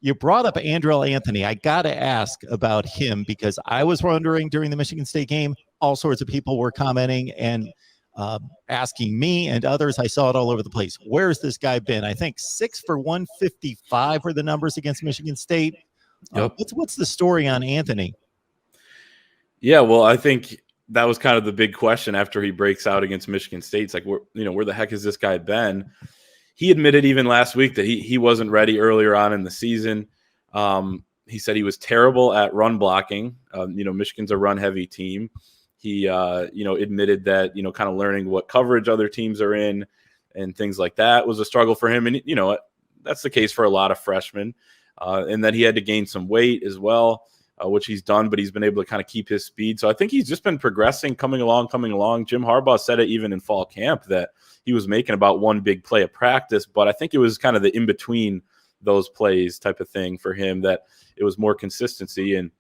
You brought up Andrel Anthony. I got to ask about him because I was wondering during the Michigan State game, all sorts of people were commenting and asking me and others. I saw it all over the place. Where's this guy been? I think 6 for 155 were the numbers against Michigan State. Yep. What's the story on Anthony? Yeah, well, I think that was kind of the big question after he breaks out against Michigan State. It's like, where the heck has this guy been? He admitted even last week that he wasn't ready earlier on in the season. He said he was terrible at run blocking. Michigan's a run-heavy team. He, admitted that, kind of learning what coverage other teams are in and things like that was a struggle for him. And, that's the case for a lot of freshmen. And then he had to gain some weight as well, which he's done, but he's been able to kind of keep his speed. So I think he's just been progressing, coming along. Jim Harbaugh said it even in fall camp that he was making about one big play of practice, but I think it was kind of the in-between those plays type of thing for him that it was more consistency, and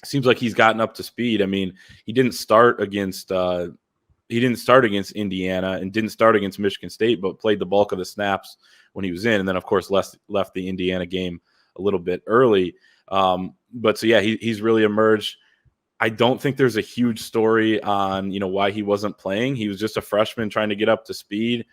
it seems like he's gotten up to speed. I mean, he didn't start against Indiana and didn't start against Michigan State, but played the bulk of the snaps when he was in, and then of course left the Indiana game a little bit early. But so yeah, he's really emerged. I don't think there's a huge story on, why he wasn't playing. He was just a freshman trying to get up to speed.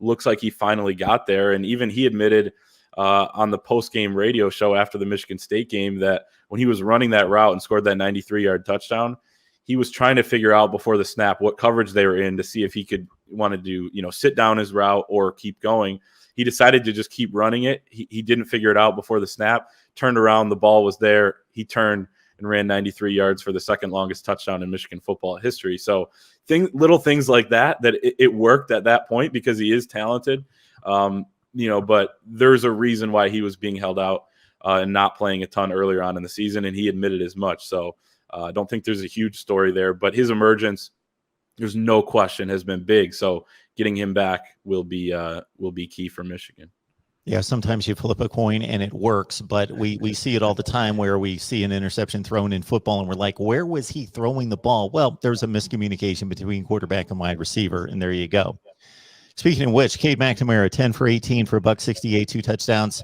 Looks like he finally got there. And even he admitted on the post-game radio show after the Michigan State game that when he was running that route and scored that 93-yard touchdown, he was trying to figure out before the snap what coverage they were in to see if he could want to do, sit down his route or keep going. He decided to just keep running it. He didn't figure it out before the snap, turned around, the ball was there. He turned and ran 93 yards for the second longest touchdown in Michigan football history. So little things like that it worked at that point because he is talented, but there's a reason why he was being held out and not playing a ton earlier on in the season, and he admitted as much. So I don't think there's a huge story there, but his emergence, there's no question, has been big. So getting him back will be key for Michigan. Yeah, sometimes you flip a coin and it works, but we see it all the time where we see an interception thrown in football and we're like, where was he throwing the ball? Well, there's a miscommunication between quarterback and wide receiver, and there you go. Speaking of which, Cade McNamara, 10 for 18 for $168, 2 touchdowns,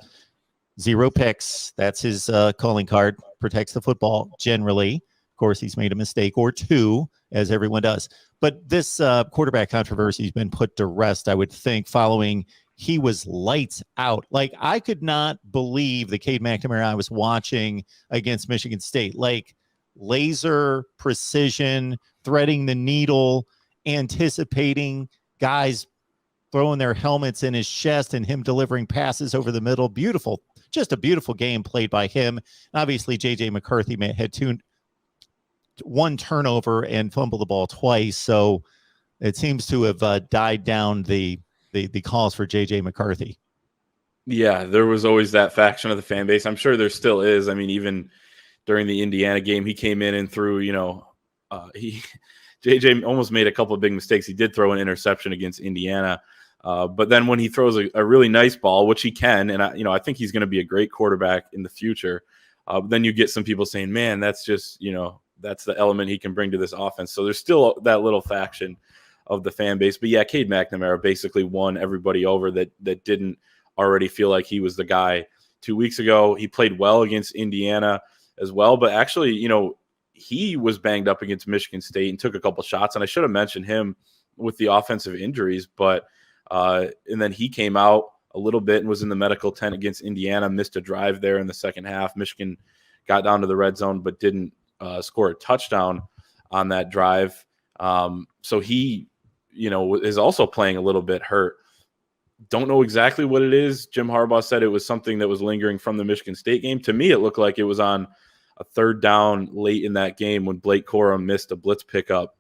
0 picks. That's his calling card. Protects the football generally. Of course, he's made a mistake or two, as everyone does. But this quarterback controversy has been put to rest, I would think, following he was lights out. Like, I could not believe the Cade McNamara I was watching against Michigan State. Like, laser precision, threading the needle, anticipating guys throwing their helmets in his chest and him delivering passes over the middle. Beautiful. Just a beautiful game played by him. Obviously, J.J. McCarthy had one turnover and fumbled the ball twice. So it seems to have died down the calls for J.J. McCarthy. Yeah, there was always that faction of the fan base. I'm sure there still is. I mean, even during the Indiana game, he came in and threw, J.J. almost made a couple of big mistakes. He did throw an interception against Indiana. But then when he throws a really nice ball, which he can, and I think he's going to be a great quarterback in the future, then you get some people saying, man, that's just, that's the element he can bring to this offense. So there's still that little faction of the fan base. But yeah, Cade McNamara basically won everybody over that didn't already feel like he was the guy 2 weeks ago. He played well against Indiana as well, but actually, he was banged up against Michigan State and took a couple shots. And I should have mentioned him with the offensive injuries, but and then he came out a little bit and was in the medical tent against Indiana, missed a drive there in the second half. Michigan got down to the red zone, but didn't score a touchdown on that drive. So he, is also playing a little bit hurt. Don't know exactly what it is. Jim Harbaugh said it was something that was lingering from the Michigan State game. To me, it looked like it was on a third down late in that game when Blake Corum missed a blitz pickup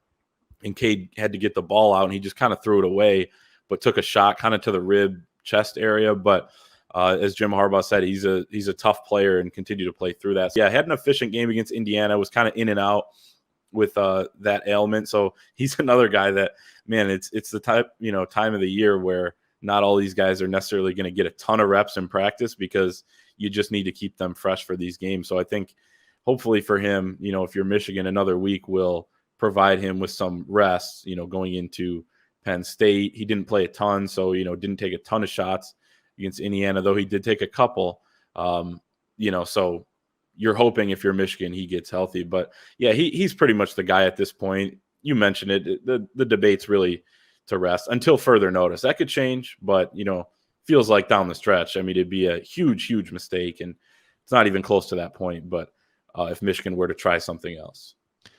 and Cade had to get the ball out and he just kind of threw it away, but took a shot kind of to the rib chest area. But as Jim Harbaugh said, he's a tough player and continued to play through that. So, yeah, had an efficient game against Indiana, was kind of in and out with that ailment. So he's another guy that, man, it's the time of the year where not all these guys are necessarily going to get a ton of reps in practice because you just need to keep them fresh for these games. So I think hopefully for him, if you're Michigan, another week will provide him with some rest, going into Penn State. He didn't play a ton, so, didn't take a ton of shots against Indiana, though he did take a couple. so you're hoping if you're Michigan, he gets healthy. But yeah, he's pretty much the guy at this point. You mentioned it. The debate's really to rest until further notice. That could change, but feels like down the stretch. I mean, it'd be a huge mistake, and it's not even close to that point. But if Michigan were to try something else.